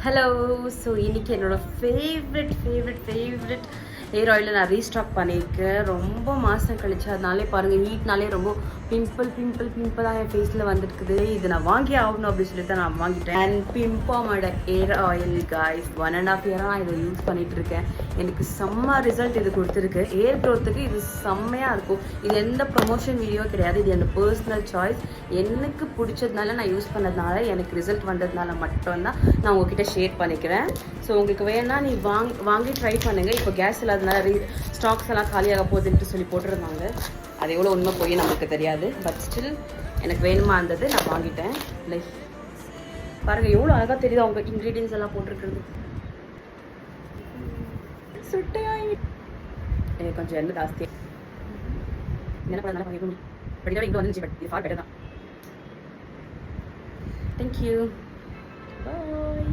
Hello. So இன்றைக்கி என்னோடய favourite hair ஆயிலை நான் ரீஸ்டாக் பண்ணியிருக்கேன். ரொம்ப மாதம் கழிச்சு, அதனாலே பாருங்கள் ஹீட்னாலே ரொம்ப பிம்பிளாக என் ஃபேஸில் வந்துருக்குது. இது நான் வாங்கி ஆகணும் அப்படின்னு சொல்லிட்டு தான் நான் வாங்கிட்டேன். அண்ட் பிம்பாமோட ஹேர் ஆயில் காய்ஸ் 1.5 இயராக நான் இதை யூஸ் பண்ணிகிட்டு இருக்கேன். எனக்கு செம்ம ரிசல்ட் இது கொடுத்துருக்கு. ஹேர் க்ரோத்துக்கு இது செம்மையாக இருக்கும். இது எந்த ப்ரொமோஷன் வீடியோ கிடையாது. இது என்னோட பர்சனல் சாய்ஸ். எனக்கு பிடிச்சதுனால நான் யூஸ் பண்ணதுனால எனக்கு ரிசல்ட் வந்ததுனால மட்டும்தான் நான் உங்ககிட்ட ஷேர் பண்ணிக்கிறேன். ஸோ உங்களுக்கு வேணால் நீ வாங்கி ட்ரை பண்ணுங்கள். இப்போ கேஸ் இல்லாதனால ஸ்டாக்ஸ் எல்லாம் காலியாக போகுதுன்ட்டு சொல்லி போட்டிருந்தாங்க. அது எவ்வளோ உண்மை போய் நமக்கு தெரியாது. பட் ஸ்டில் எனக்கு வேணுமா இருந்தது, நான் வாங்கிட்டேன். லைக் பாருங்கள் எவ்வளோ அழகாக தெரியுது அவங்க இன்க்ரீடியன்ஸ் எல்லாம் போட்டிருக்கிறது. சுட்டையாகி எனக்கு கொஞ்சம் எண்ணெய் ஜாஸ்தி என்ன பண்ணாலும் வாங்கிக்கணும். படிக்க இங்கே வந்துச்சு. பட் இது ஃபார் பெட்டர் தான். தேங்க்யூ. பாய்.